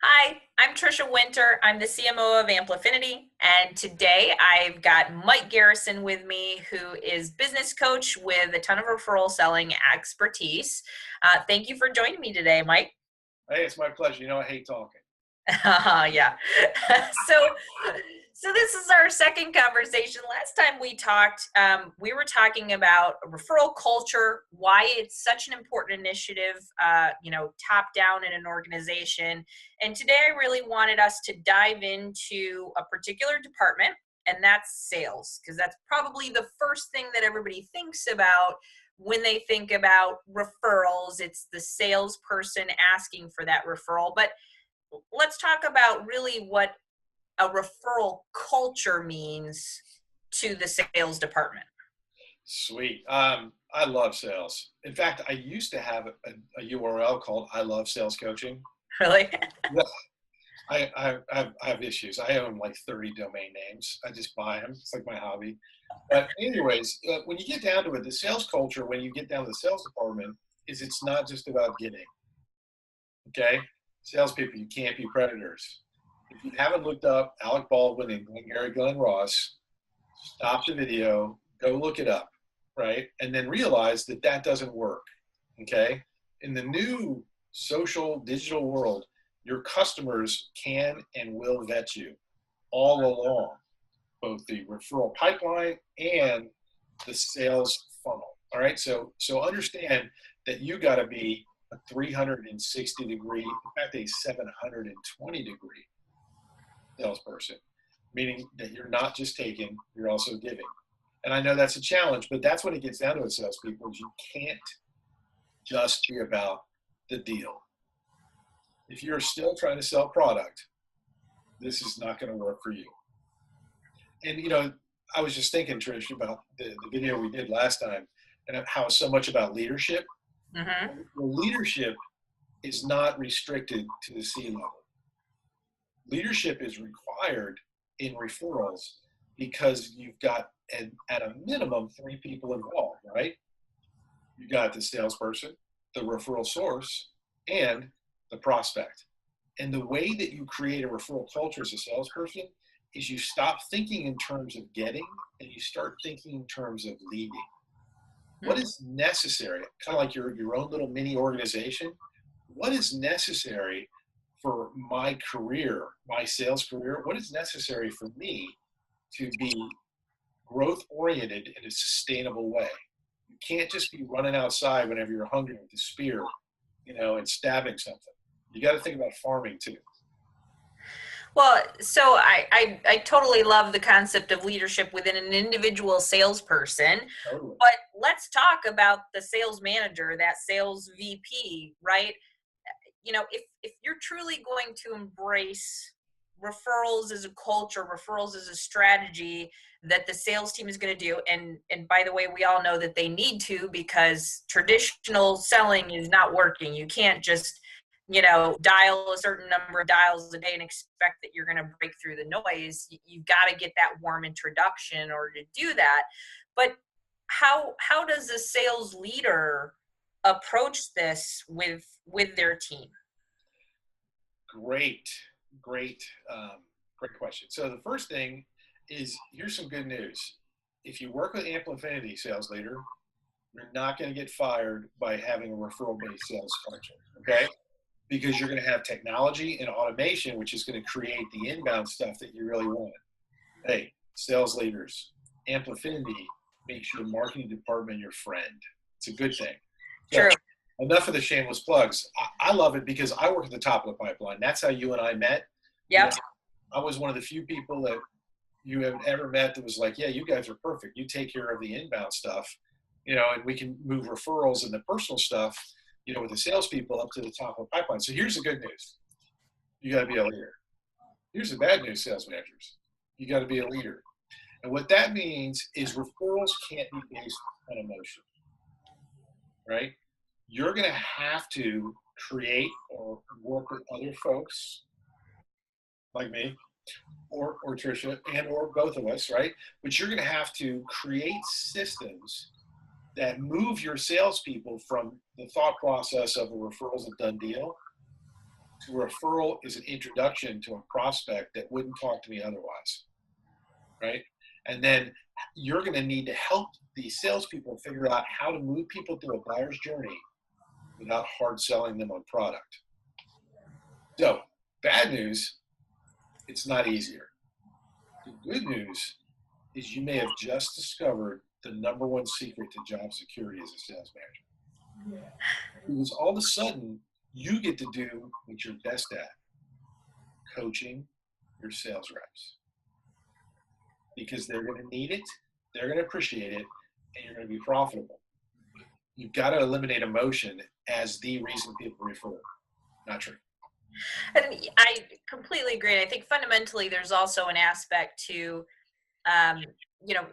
Hi, I'm Trisha Winter. I'm the CMO of Amplifinity, and today I've got Mike Garrison with me, who is business coach with a ton of referral selling expertise. Thank you for joining me today, Mike. Hey, it's my pleasure. I hate talking. Yeah. so, so this is our second conversation. Last time we talked, we were talking about referral culture, why it's such an important initiative, top down in an organization. And today I really wanted us to dive into a particular department, and that's sales, because that's probably the first thing that everybody thinks about when they think about referrals. It's the salesperson asking for that referral. But let's talk about really what a referral culture means to the sales department. Sweet. I love sales. In fact, I used to have a URL called I Love Sales Coaching. Really? Yeah, I have issues. I own like 30 domain names. I just buy them. It's like my hobby. But anyways, when you get down to it, the sales culture, when you get down to the sales department, is it's not just about getting. Okay? Salespeople, you can't be predators. If you haven't looked up Alec Baldwin and Glenn Ross, stop the video, go look it up, right? And then realize that that doesn't work, okay? In the new social digital world, your customers can and will vet you all along, both the referral pipeline and the sales funnel, all right? So understand that you got to be a 360 degree, in fact, a 720 degree salesperson, meaning that you're not just taking, you're also giving. And I know that's a challenge, but that's what it gets down to with salespeople is you can't just be about the deal. If you're still trying to sell product, this is not going to work for you. And I was just thinking, Trish, about the video we did last time and how it's so much about leadership. Mm-hmm. Well, leadership is not restricted to the C level. Leadership is required in referrals because you've got at a minimum 3 people involved, right? You got the salesperson, the referral source, and the prospect. And the way that you create a referral culture as a salesperson is you stop thinking in terms of getting and you start thinking in terms of leading. What is necessary, kind of like your own little mini organization, what is necessary for my career, my sales career? What is necessary for me to be growth oriented in a sustainable way? You can't just be running outside whenever you're hungry with a spear, and stabbing something. You got to think about farming too. Well, so I totally love the concept of leadership within an individual salesperson, Totally. but let's talk about the sales manager, that sales VP, right? If you're truly going to embrace referrals as a culture, referrals as a strategy that the sales team is going to do, and by the way, we all know that they need to, because traditional selling is not working. You can't just dial a certain number of dials a day and expect that you're going to break through the noise. You've got to get that warm introduction in order to do that. But how does a sales leader approach this with their team? Great, great, great question. So the first thing is, here's some good news. If you work with Amplifinity sales leader, you're not going to get fired by having a referral-based sales culture, okay? Because you're going to have technology and automation, which is going to create the inbound stuff that you really want. Hey, sales leaders, Amplifinity makes your marketing department your friend. It's a good thing. So, True. enough of the shameless plugs. I love it because I work at the top of the pipeline. That's how you and I met. Yep. I was one of the few people that you have ever met that was like, yeah, you guys are perfect. You take care of the inbound stuff, and we can move referrals and the personal stuff, with the salespeople up to the top of the pipeline. So here's the good news. You got to be a leader. Here's the bad news, sales managers. You got to be a leader. And what that means is referrals can't be based on emotion, right? You're going to have to create or work with other folks like me or Trisha or both of us, right? But you're going to have to create systems that move your salespeople from the thought process of a referral's a done deal to a referral is an introduction to a prospect that wouldn't talk to me otherwise, right? And then you're going to need to help these salespeople figure out how to move people through a buyer's journey without hard selling them on product. So, bad news, it's not easier. The good news is you may have just discovered the number one secret to job security as a sales manager. Because all of a sudden, you get to do what you're best at, coaching your sales reps. Because they're going to need it, they're going to appreciate it, and you're going to be profitable. You've got to eliminate emotion as the reason people refer. Not true. And I completely agree. I think fundamentally there's also an aspect to,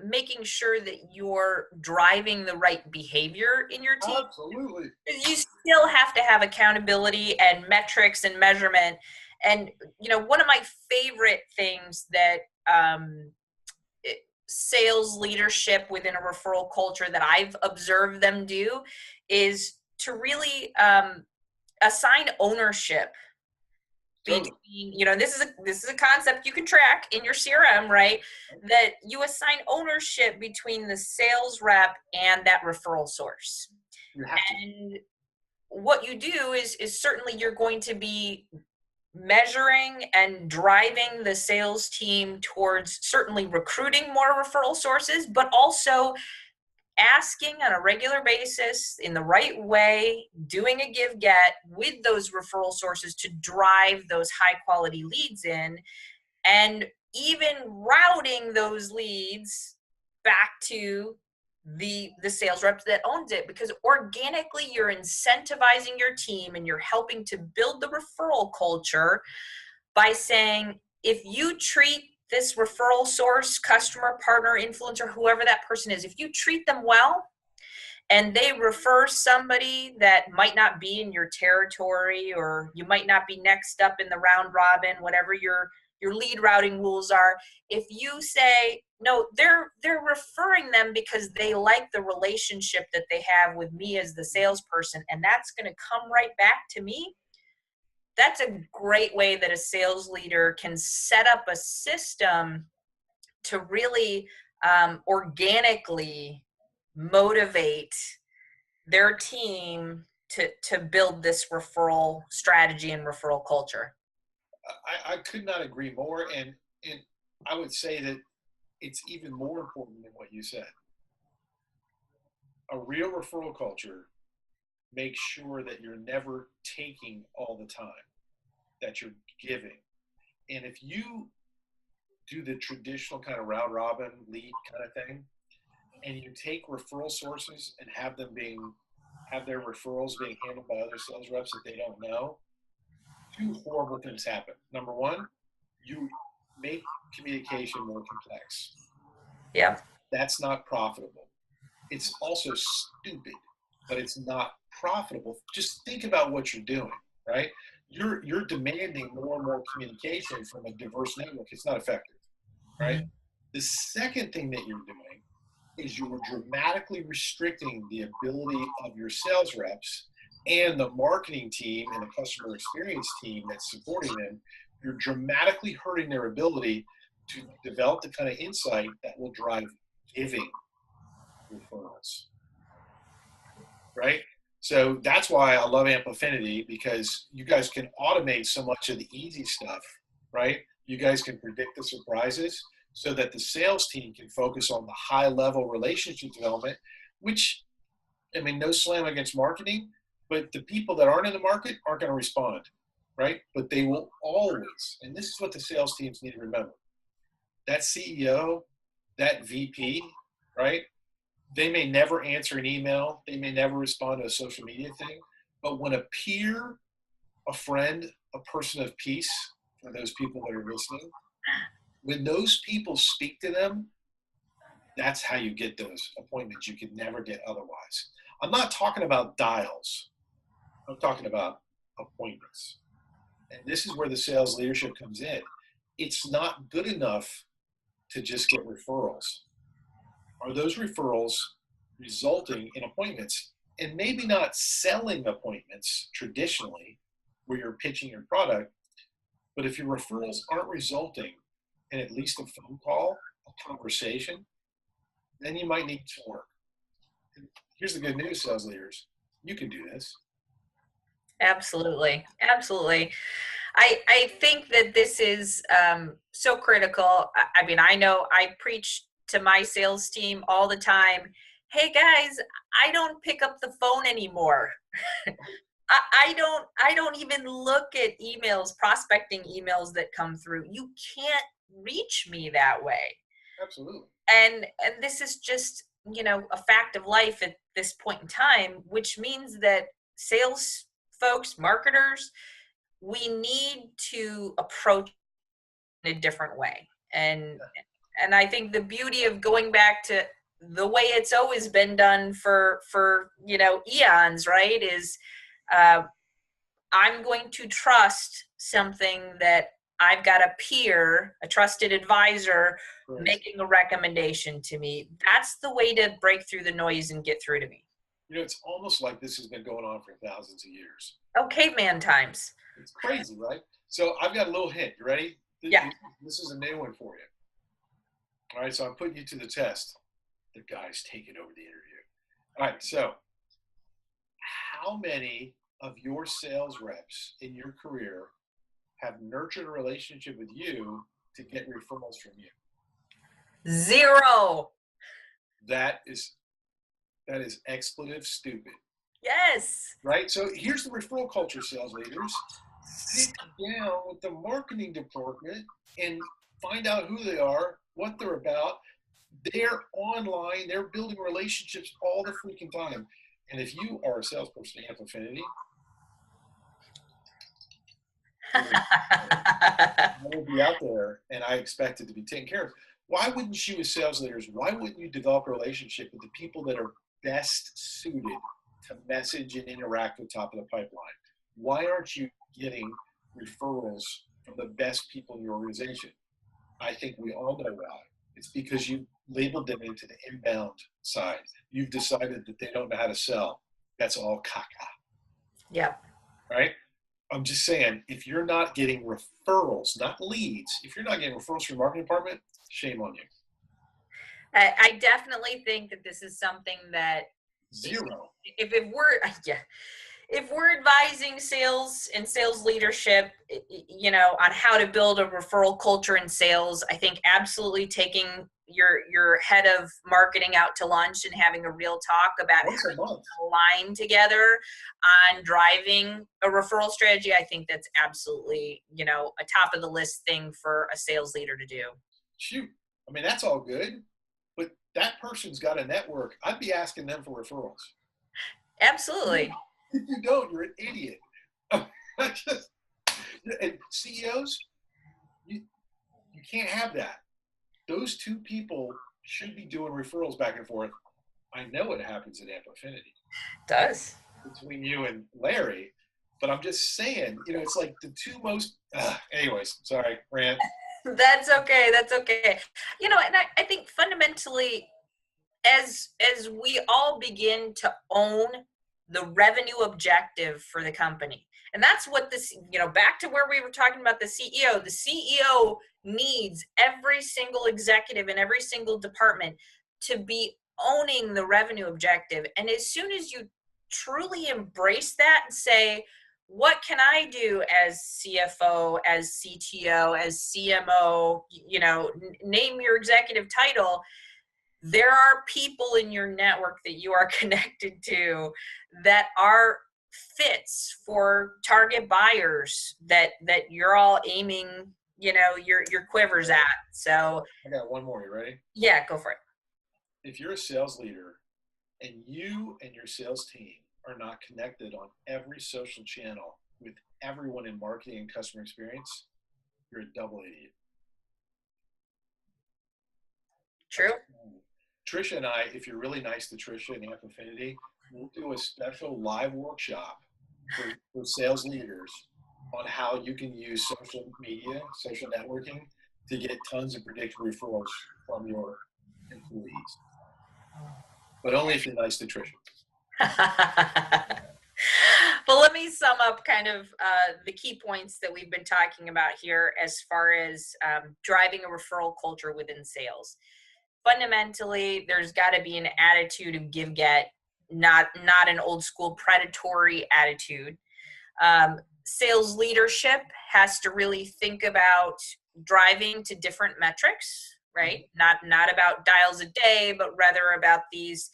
making sure that you're driving the right behavior in your team. Absolutely. You still have to have accountability and metrics and measurement. And, one of my favorite things that sales leadership within a referral culture that I've observed them do is to really assign ownership between, this is a concept you can track in your CRM, right? That you assign ownership between the sales rep and that referral source. And what you do is certainly you're going to be measuring and driving the sales team towards certainly recruiting more referral sources, but also asking on a regular basis in the right way, doing a give get with those referral sources to drive those high quality leads in, and even routing those leads back to the sales rep that owns it, because organically you're incentivizing your team and you're helping to build the referral culture by saying, if you treat this referral source, customer, partner, influencer, whoever that person is, if you treat them well and they refer somebody that might not be in your territory, or you might not be next up in the round robin, whatever your lead routing rules are, if you say, no, they're referring them because they like the relationship that they have with me as the salesperson, and that's going to come right back to me. That's a great way that a sales leader can set up a system to really organically motivate their team to build this referral strategy and referral culture. I could not agree more. And I would say that it's even more important than what you said. A real referral culture makes sure that you're never taking all the time, that you're giving. And if you do the traditional kind of round robin lead kind of thing, and you take referral sources and have their referrals being handled by other sales reps that they don't know, two horrible things happen. Number one, you make communication more complex. Yeah. That's not profitable. It's also stupid, but it's not profitable. Just think about what you're doing, right? You're demanding more and more communication from a diverse network. It's not effective, right? Mm-hmm. The second thing that you're doing is you're dramatically restricting the ability of your sales reps and the marketing team and the customer experience team that's supporting them. You're dramatically hurting their ability to develop the kind of insight that will drive giving referrals, right? So that's why I love Amplifinity, because you guys can automate so much of the easy stuff, right? You guys can predict the surprises so that the sales team can focus on the high level relationship development, which, I mean, no slam against marketing, but the people that aren't in the market aren't going to respond, right? But they will always, and this is what the sales teams need to remember, that CEO, that VP, right? They may never answer an email. They may never respond to a social media thing. But when a peer, a friend, a person of peace, for those people that are listening, when those people speak to them, that's how you get those appointments you could never get otherwise. I'm not talking about dials. I'm talking about appointments. And this is where the sales leadership comes in. It's not good enough to just get referrals. Are those referrals resulting in appointments? And maybe not selling appointments traditionally, where you're pitching your product. But if your referrals aren't resulting in at least a phone call, a conversation, then you might need some work. And here's the good news, sales leaders. You can do this. Absolutely. Absolutely. I think that this is so critical. I mean, I know I preach to my sales team all the time. Hey guys, I don't pick up the phone anymore. I don't even look at emails, prospecting emails that come through. You can't reach me that way. Absolutely. And this is just, you know, a fact of life at this point in time, which means that sales folks, marketers, we need to approach in a different way. And I think the beauty of going back to the way it's always been done for you know, eons, right, is I'm going to trust something that I've got a peer, a trusted advisor, Right. making a recommendation to me. That's the way to break through the noise and get through to me. You know, it's almost like this has been going on for thousands of years. Oh, caveman times. It's crazy, right? So I've got a little hint. You ready? Yeah. This is a new one for you. All right, so I'm putting you to the test. The guy's taking over the interview. All right, so how many of your sales reps in your career have nurtured a relationship with you to get referrals from you? 0. That is expletive stupid. Yes. Right? So here's the referral culture, sales leaders. Sit down with the marketing department and find out who they are, what they're about. They're online. They're building relationships all the freaking time. And if you are a salesperson at Amplifinity, I will be out there and I expect it to be taken care of. Why wouldn't you, as sales leaders, why wouldn't you develop a relationship with the people that are best suited to message and interact with top of the pipeline? Why aren't you getting referrals from the best people in your organization? I think we all know why. It's because you labeled them into the inbound side. You've decided that they don't know how to sell. That's all caca. Yep. Right? I'm just saying, if you're not getting referrals, not leads, if you're not getting referrals from your marketing department, shame on you. I definitely think that this is something that 0. if we're advising sales and sales leadership, you know, on how to build a referral culture in sales, I think absolutely taking your head of marketing out to lunch and having a real talk about how to align together on driving a referral strategy. I think that's absolutely, you know, a top of the list thing for a sales leader to do. Shoot. I mean, that's all good, but that person's got a network. I'd be asking them for referrals. Absolutely. If you don't, you're an idiot. And CEOs, you can't have that. Those two people should be doing referrals back and forth. I know it happens at Amplifinity. It does. Between you and Larry, but I'm just saying, you know, it's like the two most, anyways, sorry, rant. That's okay. That's okay. You know, and I think fundamentally, as we all begin to own the revenue objective for the company, and that's what this, you know, back to where we were talking about the CEO needs every single executive in every single department to be owning the revenue objective. And as soon as you truly embrace that and say, what can I do as CFO, as CTO, as CMO, you know, name your executive title, there are people in your network that you are connected to that are fits for target buyers that you're all aiming, you know, your quivers at. So I got one more. You ready? Yeah, go for it. If you're a sales leader and you and your sales team are not connected on every social channel with everyone in marketing and customer experience, you're a double idiot. True. Trisha and I, if you're really nice to Trisha and Amplifinity, we'll do a special live workshop for sales leaders on how you can use social media, social networking to get tons of predictable referrals from your employees. But only if you're nice to Trisha. But let me sum up kind of the key points that we've been talking about here as far as driving a referral culture within sales. Fundamentally, there's got to be an attitude of give get, not an old school predatory attitude. Sales leadership has to really think about driving to different metrics, right? Not about dials a day, but rather about these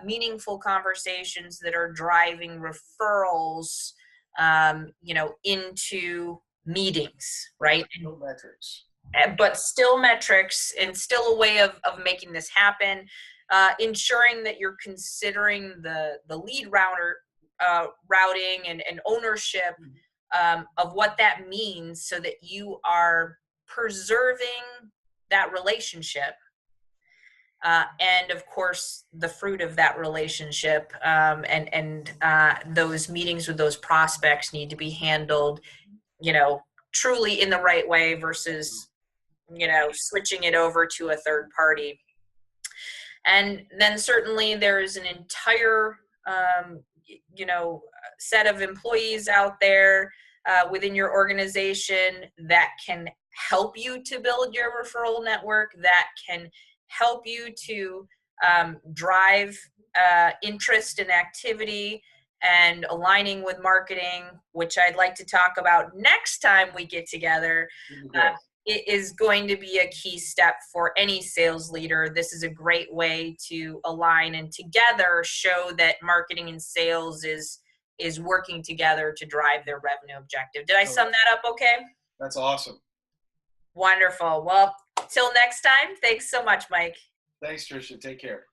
meaningful conversations that are driving referrals, into meetings, right? No metrics. But still metrics and still a way of making this happen, ensuring that you're considering the lead routing and ownership of what that means so that you are preserving that relationship. And of course, the fruit of that relationship and those meetings with those prospects need to be handled, truly in the right way versus, switching it over to a third party. And then certainly there is an entire, set of employees out there within your organization that can help you to build your referral network, that can help you to drive interest and activity and aligning with marketing, which I'd like to talk about next time we get together. It is going to be a key step for any sales leader. This is a great way to align and together show that marketing and sales is working together to drive their revenue objective. Did I sum that up okay? That's awesome. Wonderful. Well, till next time, thanks so much, Mike. Thanks, Trisha. Take care.